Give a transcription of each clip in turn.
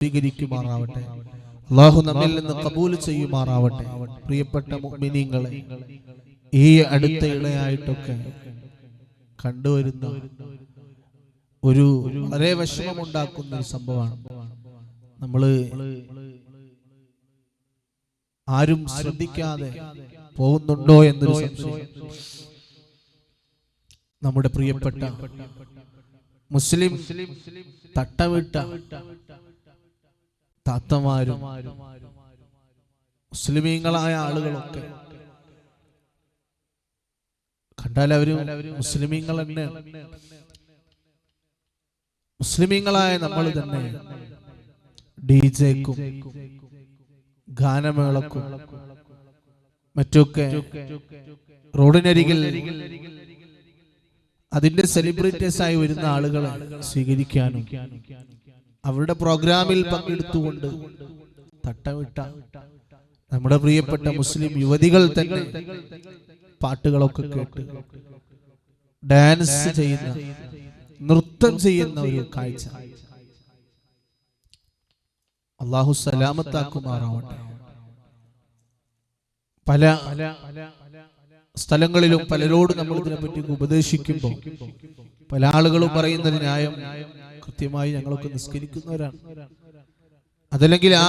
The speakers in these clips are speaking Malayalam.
സ്വീകരിക്കുമാറാവട്ടെ. അല്ലാഹു നമ്മിൽ നിന്ന് ഖബൂൽ ചെയ്യുമാറാവട്ടെ. പ്രിയപ്പെട്ട മുഅ്മിനീങ്ങളെ, ഈ അടുത്ത ഇടയായിട്ടൊക്കെ കണ്ടുവരുന്ന ഒരു വളരെ വിഷമമുണ്ടാക്കുന്ന ഒരു സംഭവമാണ്. നമ്മള് ആരും ശ്രദ്ധിക്കാതെ പോകുന്നുണ്ടോ എന്നൊരു സംശയം. നമ്മുടെ പ്രിയപ്പെട്ട മുസ്ലിം തട്ടവിട്ട താത്തമാരും മുസ്ലിമീങ്ങളായ ആളുകളൊക്കെ കണ്ടാൽ അവര് മുസ്ലിമീങ്ങൾ തന്നെ. മുസ്ലിമീങ്ങളായ നമ്മൾ തന്നെ ഡിജെക്കും ഗാനമേളക്കും മറ്റൊക്കെ റോഡിനരികിൽ അതിന്റെ സെലിബ്രിറ്റീസ് ആയി വരുന്ന ആളുകളെ സ്വീകരിക്കാനും അവരുടെ പ്രോഗ്രാമിൽ പങ്കെടുത്തുകൊണ്ട് തട്ടമിട്ട നമ്മുടെ പ്രിയപ്പെട്ട മുസ്ലിം യുവതികൾ തന്നെ പാട്ടുകളൊക്കെ കേട്ട് ഡാൻസ് ചെയ്യുന്ന, നൃത്തം ചെയ്യുന്ന ഒരു കാഴ്ച. അല്ലാഹു സലാമത്താക്കുമാറാവട്ടെ. പല സ്ഥലങ്ങളിലും പലരോട് നമ്മൾ ഇതിനെപ്പറ്റി ഉപദേശിക്കുമ്പോൾ പല ആളുകളും പറയുന്ന ന്യായം കൃത്യമായി ഞങ്ങളൊക്കെ നിസ്കരിക്കുന്നവരാണ്, അതല്ലെങ്കിൽ ആ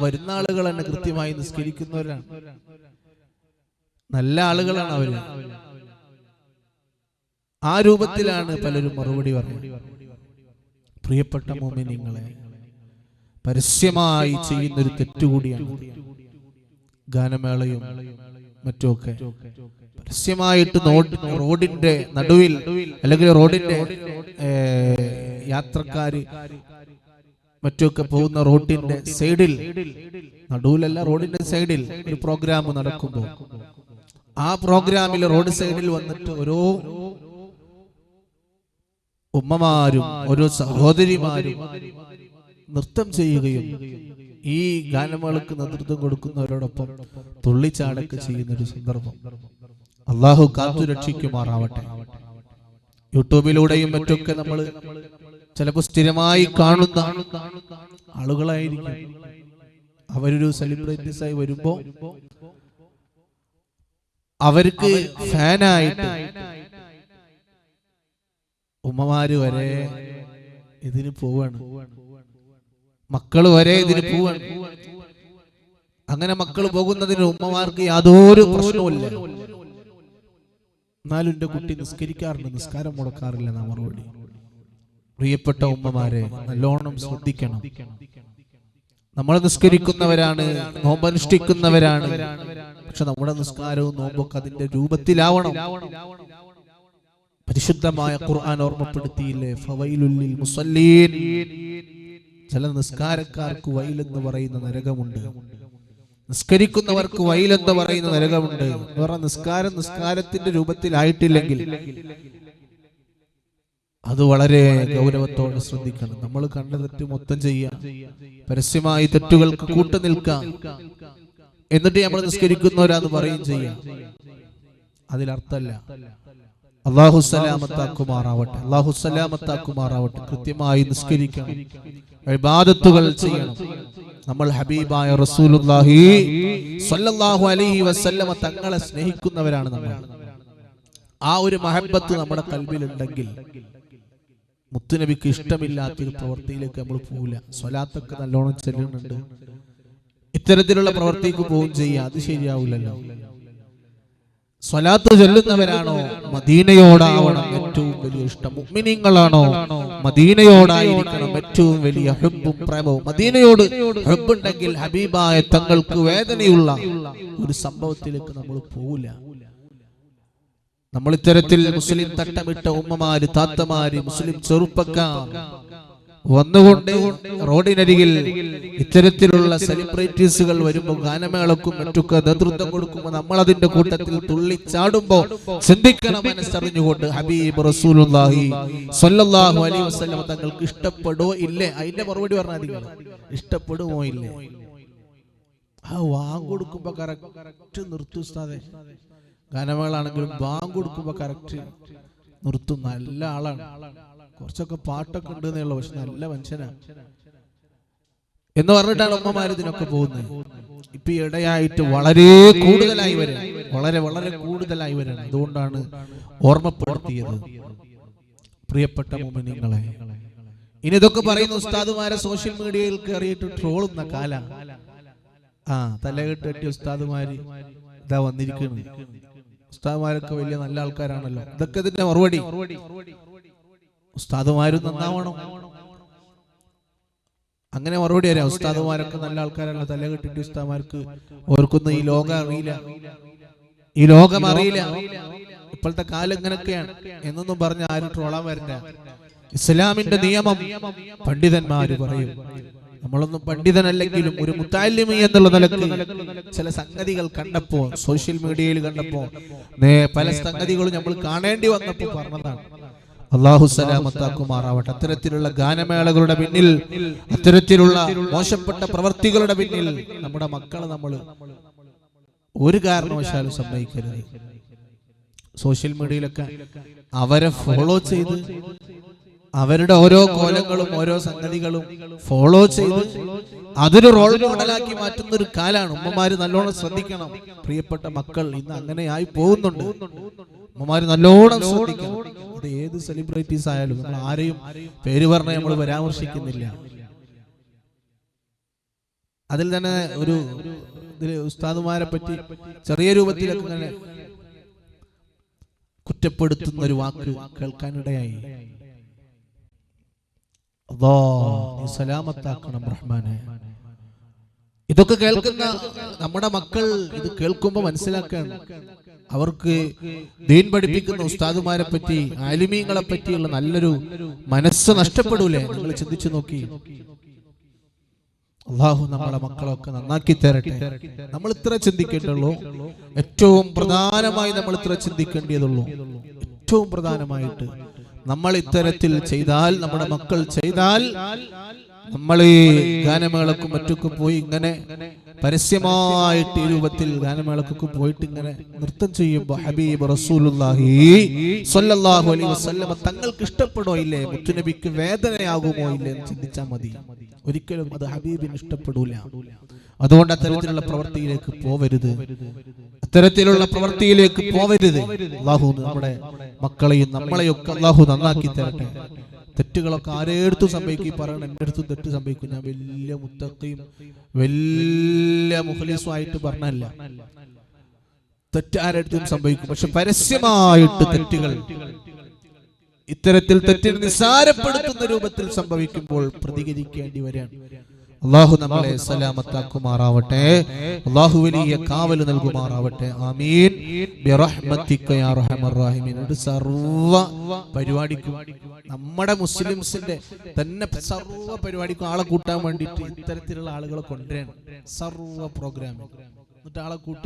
വരുന്ന ആളുകൾ തന്നെ കൃത്യമായി നിസ്കരിക്കുന്നവരാണ്, നല്ല ആളുകളാണ് അവര്. ആ രൂപത്തിലാണ് പലരും മറുപടി പറയുന്നത്. പ്രിയപ്പെട്ട മുഅ്മിനീങ്ങളെ, പരസ്യമായി ചെയ്യുന്നൊരു തെറ്റുകൂടിയാണ് ഗാനമേളയും മറ്റുമൊക്കെ. പരസ്യമായിട്ട് റോഡിന്റെ നടുവിൽ അല്ലെങ്കിൽ റോഡിന്റെ യാത്രക്കാര് മറ്റൊക്കെ പോകുന്ന റോഡിന്റെ സൈഡിൽ, നടുവിലല്ല റോഡിന്റെ സൈഡിൽ ഒരു പ്രോഗ്രാം നടക്കുമ്പോൾ ആ പ്രോഗ്രാമിൽ റോഡ് സൈഡിൽ വന്നിട്ട് ഓരോ ഉമ്മമാരും ഓരോ സഹോദരിമാരും നൃത്തം ചെയ്യുകയും ഈ ഗാനമേളക്ക് നേതൃത്വം കൊടുക്കുന്നവരോടൊപ്പം തുള്ളിച്ചാടൊക്കെ ചെയ്യുന്ന ഒരു സന്ദർഭം അല്ലാഹു കാത്തു രക്ഷിക്കുമാറാവട്ടെ. യൂട്യൂബിലൂടെയും മറ്റൊക്കെ നമ്മൾ ചിലപ്പോൾ സ്ഥിരമായി കാണുന്ന ആളുകളായിരിക്കും. അവരൊരു സെലിബ്രിറ്റീസ് ആയി വരുമ്പോ അവർക്ക് ഫാനായിട്ട് ഉമ്മമാര് വരെ ഇതിന് പോവാണ്, മക്കള് വരെ ഇതിന് പോവാണ്. അങ്ങനെ മക്കൾ പോകുന്നതിന് ഉമ്മമാർക്ക് യാതൊരു പ്രശ്നവുമില്ല. എന്നാലും എന്റെ കുട്ടി നിസ്കരിക്കാറുണ്ട്, നിസ്കാരം മുടക്കാറില്ല എന്നാ മറുപടി. പ്രിയപ്പെട്ട ഉമ്മമാരെ, നല്ലോണം ശ്രദ്ധിക്കണം. നമ്മൾ നിസ്കരിക്കുന്നവരാണ്, നോമ്പനുഷ്ഠിക്കുന്നവരാണ്, പക്ഷെ നമ്മുടെ നിസ്കാരവും നോമ്പൊക്കെ അതിന്റെ രൂപത്തിലാവണം. പരിശുദ്ധമായ ഖുർആൻ ഓർമ്മപ്പെടുത്തിയില്ലേ, ഫവൈലുൽ ലിൽ മുസല്ലീൻ. ചില നിസ്കാരക്കാർക്ക് വൈലെന്ന് പറയുന്ന നരകമുണ്ട്, നിസ്കരിക്കുന്നവർക്ക് വൈലെന്ന് പറയുന്ന നരകമുണ്ട്. നിസ്കാരത്തിന്റെ രൂപത്തിലായിട്ടില്ലെങ്കിൽ അത് വളരെ ഗൗരവത്തോടെ ശ്രദ്ധിക്കണം. നമ്മൾ കണ്ട തെറ്റ് മൊത്തം ചെയ്യാം, പരസ്യമായി തെറ്റുകൾക്ക് കൂട്ടുനിൽക്കാം, എന്നിട്ട് നമ്മൾ നിസ്കരിക്കുന്നവരാന്ന് പറയും ചെയ്യാം. അതിലർത്ഥമല്ല. അല്ലാഹു സലാമത്താക്കുമാറാവട്ടെ, അല്ലാഹു സലാമത്താക്കുമാറാവട്ടെ. കൃത്യമായി നിസ്കരിക്കണം, ഇബാദത്തുകൾ ചെയ്യണം. നമ്മൾ ഹബീബായ റസൂലുള്ളാഹി സ്വല്ലല്ലാഹു അലൈഹി വസല്ലമ തങ്ങളെ സ്നേഹിക്കുന്നവരാണ് നമ്മൾ. ആ ഒരു മഹബത്ത് നമ്മുടെ കൽബിൽ ഉണ്ടെങ്കിൽ മുത്തുനബിക്ക് ഇഷ്ടമില്ലാത്തൊരു പ്രവൃത്തിയിലേക്ക് നമ്മൾ പോവില്ല. സ്വലാത്തൊക്കെ നല്ലോണം ചെല്ലുന്നുണ്ട്, ഇത്തരത്തിലുള്ള പ്രവൃത്തിക്ക് പോവുകയും ചെയ്യുക, അത് ശരിയാവില്ലല്ലോ. സ്വലാത്ത് ചൊല്ലുന്നവരാണോ മദീനയോടാവണം ഏറ്റവും വലിയ ഇഷ്ടം? മുഅ്മിനീങ്ങളാണോ മദീനയോടായിരിക്കണം ഏറ്റവും വലിയ ഹുബ്ബും പ്രേമവും? മദീനയോട് ഹുബ്ബുണ്ടെങ്കിൽ ഹബീബായ തങ്ങൾക്ക് വേദനയുള്ള ഒരു സംഭവത്തിലേക്ക് നമ്മൾ പോവില്ല. നമ്മൾ ഇത്തരത്തിൽ മുസ്ലിം തട്ടമിട്ട ഉമ്മമാര്, താത്തമാര്, മുസ്ലിം ചെറുപ്പക്കാർ വന്നുകൊണ്ട് റോഡിനരികിൽ ഇത്തരത്തിലുള്ള സെലിബ്രിറ്റീസുകൾ വരുമ്പോൾ ഗാനമേളക്കും മറ്റൊക്കെ നേതൃത്വം കൊടുക്കുമ്പോൾ നമ്മൾ അതിന്റെ കൂട്ടത്തിൽ തുള്ളിച്ചാടുമ്പോ ചിന്തിക്കണം, മനസ്സറിഞ്ഞുകൊണ്ട് ഹബീബ് റസൂലുള്ളാഹി സ്വല്ലല്ലാഹു അലൈഹി വസല്ലം തങ്ങൾക്ക് ഇഷ്ടപ്പെടോ ഇല്ലേ? അതിന്റെ മറുപടി പറഞ്ഞാൽ നിങ്ങൾ ഇഷ്ടപ്പെടുമോ ഇല്ലേ? ആ വാങ്ങ് കൊടുക്കുമ്പോ കറക്റ്റ് നിർത്തും ഉസ്താദേ. ഗാനമേളാണെങ്കിലും വാങ്ങ് കൊടുക്കുമ്പോ കറക്റ്റ് നിർത്തും. നല്ല ആളാണ്, കുറച്ചൊക്കെ പാട്ടൊക്കെ ഉണ്ടെന്നേ ഉള്ളൂ, പക്ഷെ നല്ല മനുഷ്യനാണ്. എന്ന് പറഞ്ഞിട്ടാണ് ഉമ്മമാർ ഇതിനൊക്കെ പോകുന്നത്. ഇപ്പൊ ഇടയായിട്ട് വളരെ കൂടുതലായി വരാൻ, വളരെ വളരെ കൂടുതലായി വരാൻ. അതുകൊണ്ടാണ് ഓർമ്മപ്പെടുത്തിയത് പ്രിയപ്പെട്ട മുഅ്മിനീങ്ങളെ. ഇനി ഇതൊക്കെ പറയുന്ന ഉസ്താദുമാരെ സോഷ്യൽ മീഡിയയിൽ കയറിയിട്ട് ട്രോളുന്ന കാലം. തലകെട്ട് കെട്ടിയ ഉസ്താദുമാര് ഇതാ വന്നിരിക്കുന്നു. ഉസ്താദുമാരൊക്കെ വലിയ നല്ല ആൾക്കാരാണല്ലോ. ഇതൊക്കെ ഇതിന്റെ മറുപടി. ഉസ്താദുമാരും നന്നാവണം, അങ്ങനെ മറുപടി അറിയാം. ഉസ്താദുമാരൊക്കെ നല്ല ആൾക്കാരല്ല, തലകെട്ടിട്ട് ഉസ്താദുമാർക്ക് ഓർക്കുന്ന ഈ ലോകം അറിയില്ല, ഈ ലോകം അറിയില്ല, ഇപ്പോഴത്തെ കാലം ഇങ്ങനൊക്കെയാണ് എന്നൊന്നും പറഞ്ഞ് ആരും ട്രോളാൻ വരണ്ട. ഇസ്ലാമിന്റെ നിയമം പണ്ഡിതന്മാര് പറയും. നമ്മളൊന്നും പണ്ഡിതനല്ലെങ്കിലും ഒരു മുത്തഅല്ലിമി എന്നുള്ള നിലക്ക് ചില സംഗതികൾ കണ്ടപ്പോ, സോഷ്യൽ മീഡിയയിൽ കണ്ടപ്പോ, പല സംഗതികളും നമ്മൾ കാണേണ്ടി വന്നപ്പോ പറഞ്ഞതാണ്. അല്ലാഹു സലാമത്താക്കുമാറാവട്ടെ. അത്തരത്തിലുള്ള ഗാനമേളകളുടെ പിന്നിൽ, അത്തരത്തിലുള്ള മോശപ്പെട്ട പ്രവർത്തികളുടെ പിന്നിൽ നമ്മുടെ മക്കളെ നമ്മൾ ഒരു കാരണവശാലും സമ്മതിക്കരുത്. സോഷ്യൽ മീഡിയയിലൊക്കെ അവരെ ഫോളോ ചെയ്ത്, അവരുടെ ഓരോ കോലങ്ങളും ഓരോ സംഗതികളും ഫോളോ ചെയ്ത് അതൊരു റോൾ മോഡലാക്കി മാറ്റുന്ന ഒരു കാലാണ്. ഉമ്മമാര് നല്ലോണം ശ്രദ്ധിക്കണം. പ്രിയപ്പെട്ട മക്കൾ ഇന്ന് അങ്ങനെയായി പോകുന്നുണ്ട്. ഉമ്മമാര് നല്ലോണം ശ്രദ്ധിക്കണം. അത് ഏത് സെലിബ്രിറ്റീസ് ആയാലും നമ്മൾ ആരെയും പേര് പറഞ്ഞ് നമ്മൾ പരാമർശിക്കുന്നില്ല. അതിൽ തന്നെ ഒരു ഉസ്താദുമാരെ പറ്റി ചെറിയ രൂപത്തിലൊക്കെ ഇങ്ങനെ കുറ്റപ്പെടുത്തുന്ന ഒരു വാക്ക് കേൾക്കാനിടയായി. സലാമത്താക്കണം റഹ്മാനെ. ഇതൊക്കെ കേൾക്കുന്ന നമ്മുടെ മക്കൾ ഇത് കേൾക്കുമ്പോ മനസ്സിലാക്കുകയാണ്, അവർക്ക് ദീൻ പഠിപ്പിക്കുന്ന ഉസ്താദുമാരെ പറ്റി, ആലിമീങ്ങളെ പറ്റിയുള്ള നല്ലൊരു മനസ്സ് നഷ്ടപ്പെടൂലേ? നിങ്ങൾ ചിന്തിച്ചു നോക്കി. അല്ലാഹു നമ്മളെ മക്കളൊക്കെ നന്നാക്കി തരട്ടെ. നമ്മൾ ഇത്ര ചിന്തിക്കേണ്ടുള്ളൂ. ഏറ്റവും പ്രധാനമായി നമ്മൾ ഇത്ര ചിന്തിക്കേണ്ടതുള്ളൂ. ഏറ്റവും പ്രധാനമായിട്ട് നമ്മൾ ഇത്തരത്തിൽ ചെയ്താൽ, നമ്മുടെ മക്കൾ ചെയ്താൽ, നമ്മൾ ഈ ഗാനമേളക്കും മറ്റൊക്കെ പോയി ഇങ്ങനെ പരസ്യമായിട്ട് ഈ രൂപത്തിൽ ഗാനമേളക്കൊക്കെ പോയിട്ട് ഇങ്ങനെ നൃത്തം ചെയ്യുമ്പോൾ ഹബീബ് റസൂലുള്ളാഹി സ്വല്ലല്ലാഹു അലൈഹി വസല്ലം തങ്ങൾക്ക് ഇഷ്ടപ്പെടോ ഇല്ലേ, മുത്തുനബിക്ക് വേദനയാകുമോ ഇല്ലേ എന്ന് ചിന്തിച്ചാൽ മതി. ഒരിക്കലും അത് ഹബീബിന് ഇഷ്ടപ്പെടൂല. അതുകൊണ്ട് അത്തരത്തിലുള്ള പ്രവൃത്തിയിലേക്ക് പോവരുത്, അത്തരത്തിലുള്ള പ്രവൃത്തിയിലേക്ക് പോവരുത്. അല്ലാഹു നമ്മുടെ മക്കളെയും നമ്മളെയൊക്കെ അല്ലാഹു നന്നാക്കി തരട്ടെ. തെറ്റുകളൊക്കെ ആരെടുത്തും സംഭവിക്കും. പറയണം, എൻ്റെ അടുത്തും തെറ്റ് സംഭവിക്കും. ഞാൻ വലിയ മുത്തഖിയും വലിയ മുഖ്ലിസുമായിട്ട് പറഞ്ഞല്ല, തെറ്റ് ആരെടുത്തും സംഭവിക്കും. പക്ഷെ പരസ്യമായിട്ട് തെറ്റുകൾ, ഇത്തരത്തിൽ തെറ്റിൽ നിസ്സാരപ്പെടുത്തുന്ന രൂപത്തിൽ സംഭവിക്കുമ്പോൾ പ്രതികരിക്കേണ്ടി വരാൻ. അല്ലാഹു നമ്മളെ സലാമത്താക്കുമാറാവട്ടെ. അല്ലാഹു വലിയ കാവൽ നൽകുമാറാവട്ടെ. ആമീൻ ബിറഹ്മതിക യാ അർഹമർ റഹീമീൻ. സർവ പരിപാടിക്കും, നമ്മുടെ മുസ്ലിംസിന്റെ തന്നെ സർവ പരിപാടിക്കും ആളെ കൂട്ടാൻ വേണ്ടിയിട്ട് ഇത്തരത്തിലുള്ള ആളുകളെ കൊണ്ടുവരാൻ. സർവ പ്രോഗ്രാമിൽ എന്നിട്ട് ആളെ കൂട്ട,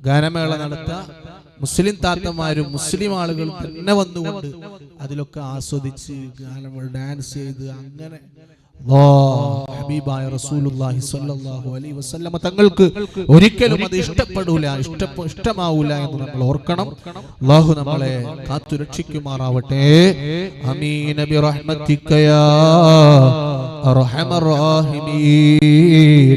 ഗാനമേള നടത്തുക, മുസ്ലിം താത്തമാരും മുസ്ലിം ആളുകളും തന്നെ വന്നുകൊണ്ട് അതിലൊക്കെ ആസ്വദിച്ച് ഗാനമേള ഡാൻസ് ചെയ്ത് അങ്ങനെ ഹബീബായ റസൂലുള്ളാഹി സ്വല്ലല്ലാഹു അലൈഹി വസല്ലം തങ്ങൾക്ക് ഒരിക്കലും അത് ഇഷ്ടപ്പെടൂല, ഇഷ്ടമാവൂല എന്ന് നമ്മൾ ഓർക്കണം. അല്ലാഹു നമ്മളെ കാത്തു രക്ഷിക്കുമാറാവട്ടെ. ആമീൻ ബിറഹ്മതിക യാ അർഹമർ റഹീമീൻ.